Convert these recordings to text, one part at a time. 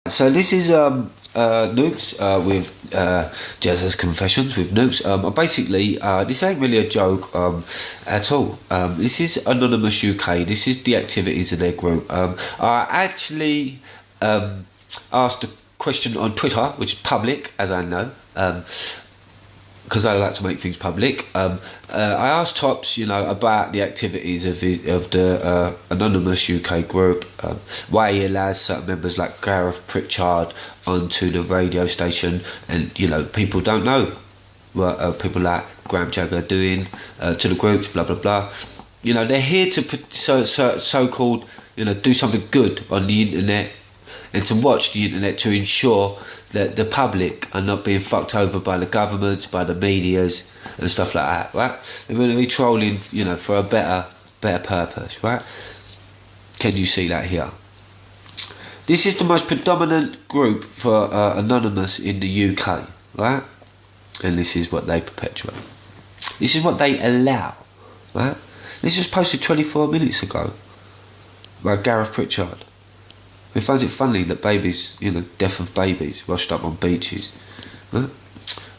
So this is Nukes with Jazz's Confessions with Nukes. Basically, this ain't really a joke at all. This is Anonymous UK. This is the activities of their group. I actually asked a question on Twitter, which is public, as I know, because I like to make things public. I asked Tops, about the activities of the Anonymous UK group, why he allows certain members like Gareth Pritchard onto the radio station, and people don't know what people like Graham Jagger are doing to the groups, blah blah blah. They're here to so-called do something good on the internet, and to watch the internet to ensure that the public are not being fucked over by the governments, by the medias and stuff like that, right? They're going to be trolling, for a better purpose, right? Can you see that here? This is the most predominant group for Anonymous in the UK, right? And this is what they perpetuate. This is what they allow, right? This was posted 24 minutes ago by Gareth Pritchard. He finds it funny that babies, death of babies washed up on beaches, right?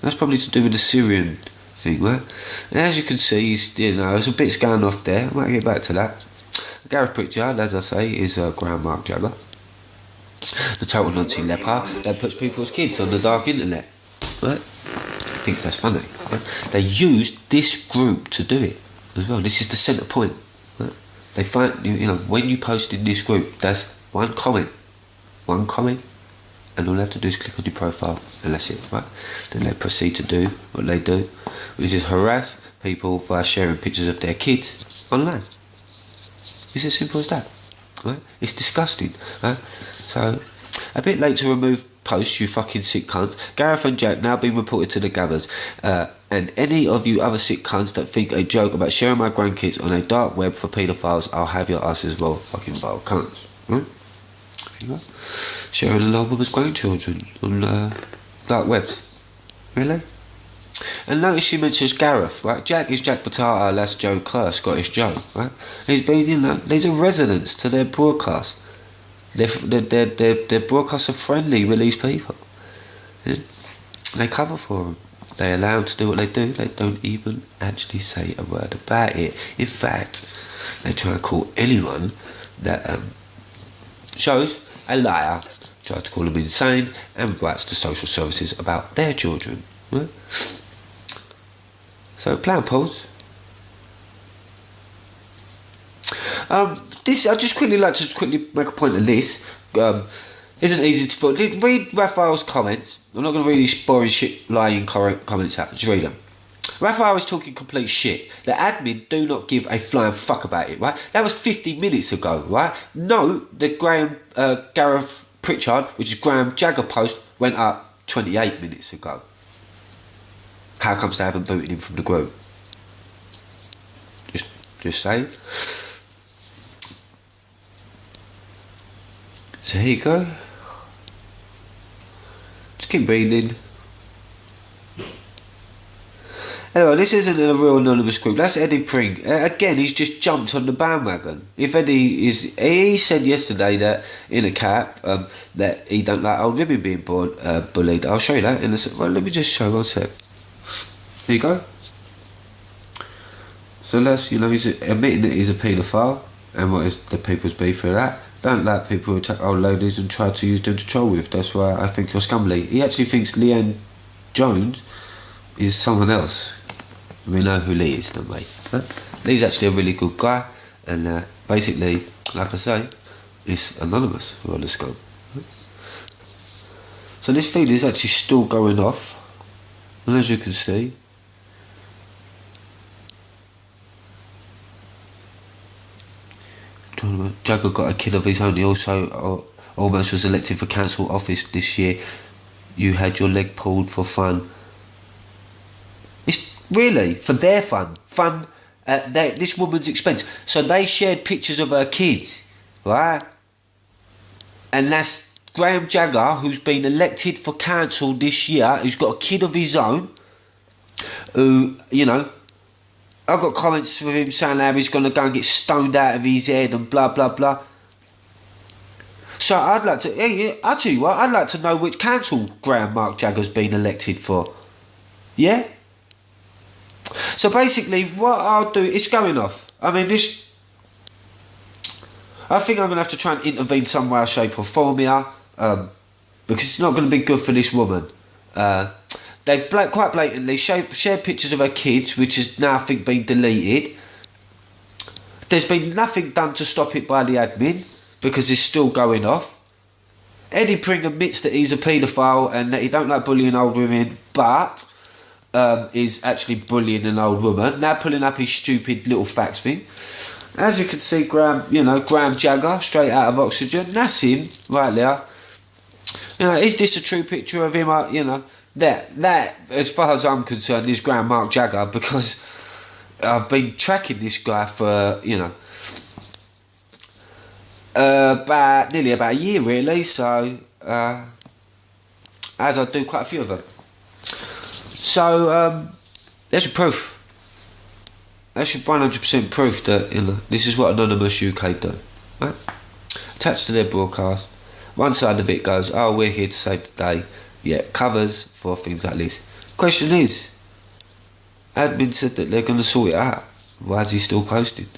That's probably to do with the Syrian thing, right? And as you can see, there's a bit going off there. I might get back to that. Gareth Pritchard, as I say, is Graham Mark Jagger, the total Nazi leper that puts people's kids on the dark internet, right? Thinks that's funny, right? They used this group to do it as well. This is the centre point, right? They find, when you post in this group, that's one comment, and all they have to do is click on your profile, and that's it, right? Then they proceed to do what they do, which is harass people by sharing pictures of their kids online. It's as simple as that, right? It's disgusting, right? So, a bit late to remove posts, you fucking sick cunts. Gareth and Jack now being reported to the gathers, and any of you other sick cunts that think a joke about sharing my grandkids on a dark web for paedophiles, I'll have your ass as well, fucking vile cunts, right? Sharing along with his grandchildren on dark webs. Really? And notice she mentions Gareth, right? Jack is Jack Batata, that's Joe Kerr, Scottish Joe, right? He's been, these are residents to their broadcast. Their broadcasts are friendly with these people. Yeah? They cover for them. They allow them to do what they do. They don't even actually say a word about it. In fact, they try and call anyone that shows a liar, tries to call them insane, and writes to social services about their children. Right? So, plan pause. This I just quickly like to make a point of this. Isn't easy to follow. Read Raphael's comments. I'm not going to read these boring shit lying comments out. Just read them. Raphael is talking complete shit. The admin do not give a flying fuck about it, right? That was 50 minutes ago, right? No, the Gareth Pritchard, which is Graham Jagger post, went up 28 minutes ago. How comes they haven't booted him from the group? Just saying. So here you go. Just keep reading. Anyway, this isn't a real anonymous group. That's Eddie Pring. Again, he's just jumped on the bandwagon. If Eddie is... He said yesterday that, in a cap, that he don't like old women being bullied. I'll show you that in a sec. Well, let me just show one sec. Here you go. So that's, he's admitting that he's a paedophile. And what is the people's beef for that? Don't like people who attack old ladies and try to use them to troll with. That's why I think you're scumly. He actually thinks Leanne Jones is someone else. We know who Lee is, don't we? Lee's actually a really good guy, and basically, like I say, it's anonymous on the scope. So this feed is actually still going off, and as you can see, Jagger got a kid of his own. He also almost was elected for council office this year. You had your leg pulled for fun. It's really for their fun at this woman's expense. So they shared pictures of her kids, right? And that's Graham Jagger, who's been elected for council this year, who's got a kid of his own, who, I got comments with him saying how he's going to go and get stoned out of his head and blah blah blah. So I'd like to. Yeah, I'll tell you what. I'd like to know which council Graham Mark Jagger's been elected for. Yeah. So basically, what I'll do is going off. I mean, this. I think I'm gonna have to try and intervene some way, shape, or form here, because it's not going to be good for this woman. They've quite blatantly shared pictures of her kids, which has now, I think, been deleted. There's been nothing done to stop it by the admin, because it's still going off. Eddie Pring admits that he's a paedophile and that he don't like bullying old women, but is actually bullying an old woman. Now pulling up his stupid little facts thing. As you can see, Graham Jagger, straight out of Oxygen. That's him, right there. Is this a true picture of him? That, as far as I'm concerned, is Graham Mark Jagger, because I've been tracking this guy for, nearly about a year, really. So, as I do quite a few of them. So, there's your proof. That's your 100% proof that this is what Anonymous UK do. Right? Attached to their broadcast. One side of it goes, oh, we're here to save the day. Yeah, covers for things like this. Question is, admin said that they're going to sort it out. Why is he still posting?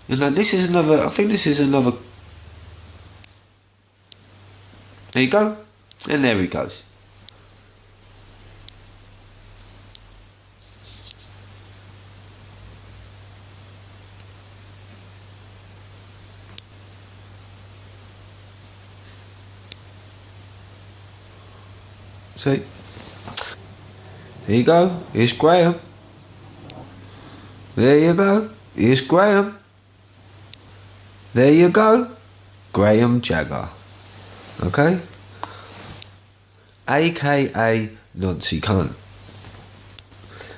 This is another. I think this is another. There you go, and there he goes. See? There you go. Here's Graham. There you go. Here's Graham. There you go. Graham Jagger. Okay? AKA Nancy Cunt.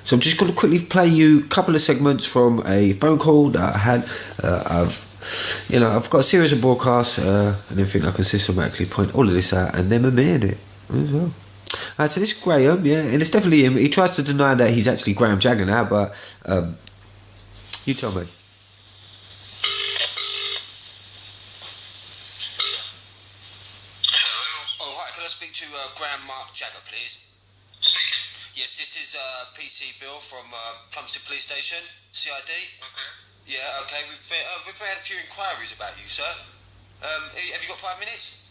So I'm just going to quickly play you a couple of segments from a phone call that I had. I've got a series of broadcasts and everything. I can systematically point all of this out and then amend it as well. So this is Graham, yeah, and it's definitely him. He tries to deny that he's actually Graham Jagger now, but you tell me. Hello. Oh, hi. Can I speak to Graham Mark Jagger, please? Yes, this is PC Bill from Plumstead Police Station, CID. Okay. Yeah, okay. We've had a few inquiries about you, sir. Have you got 5 minutes?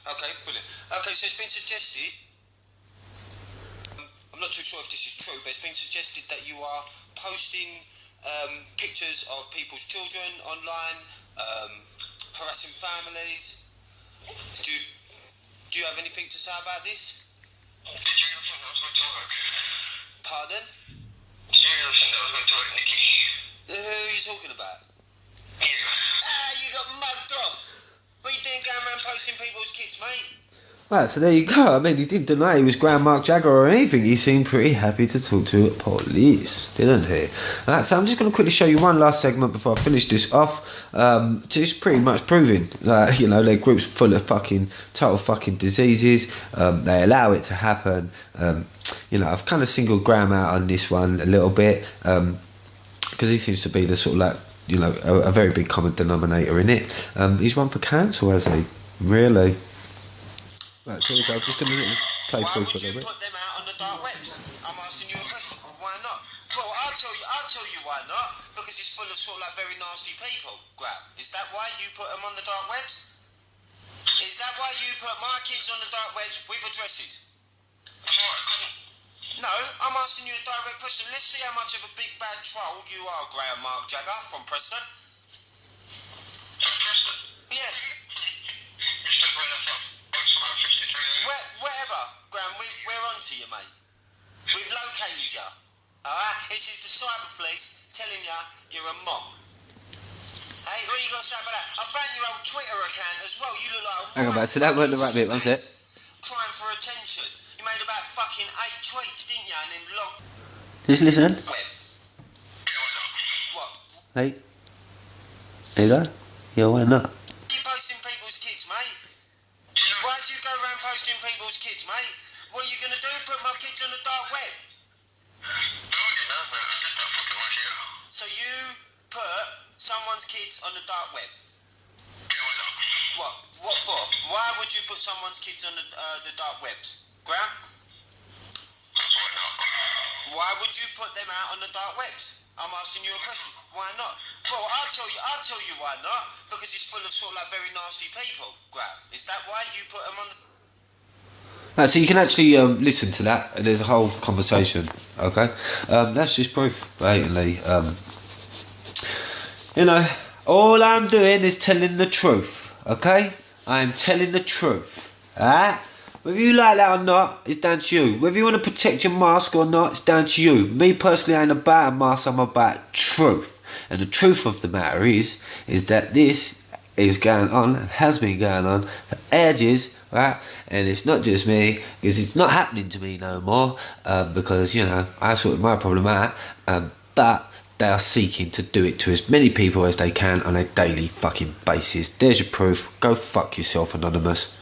Okay, brilliant. Okay, so it's been suggested, I'm not too sure if this is true, but it's been suggested that you are posting pictures of people's children online, harassing families. Do you have anything to say about this? Pardon? Who are you talking about? You got mugged off. What are you doing going around posting people's kids, mate? Right, so there you go. I mean, he didn't deny he was Graham Mark Jagger or anything. He seemed pretty happy to talk to police, didn't he? Right, so I'm just going to quickly show you one last segment before I finish this off. Just pretty much proving, their group's full of total fucking diseases. They allow it to happen. I've kind of singled Graham out on this one a little bit. Because he seems to be the sort of a very big common denominator in it. He's run for council, has he? Really? Right, so here we go. Just going to play through for a little bit. Why would you put them out on the dark webs? I'm asking you a question. Why not? Well, I'll tell you why not. Because it's full of sort of very nasty people, Graham. Is that why you put them on the dark webs? Is that why you put my kids on the dark webs with addresses? No, I'm asking you a direct question. Let's see how much of a big bad troll you are, Graham Mark Jagger from Preston. Yeah. Whatever, Graham, we're on to you, mate. We've located you. Alright? This is the cyber police telling you you're a mob. Hey, what you got to say about that? I found your old Twitter account as well. You look like a Hang on back, so that weren't the right bit, was it? Crying for attention. You made about fucking 8 tweets, didn't you? And then logged. Just listen. What? Hey. There you go. Yeah, why not? You posting people's kids, mate? Why do you go around posting people's kids, mate? What are you going to do? Put my kids on the dark web? So Right, so you can actually listen to that. There's a whole conversation. Okay, that's just proof, blatantly. You know, all I'm doing is telling the truth. Okay, I am telling the truth. Alright. Whether you like that or not, it's down to you. Whether you want to protect your mask or not, it's down to you. Me personally, I ain't about a mask. I'm about truth. And the truth of the matter is that this is going on, has been going on for ages, right? And it's not just me, because it's not happening to me no more, because, you know, I sorted my problem out, but they are seeking to do it to as many people as they can on a daily fucking basis. There's your proof. Go fuck yourself, Anonymous.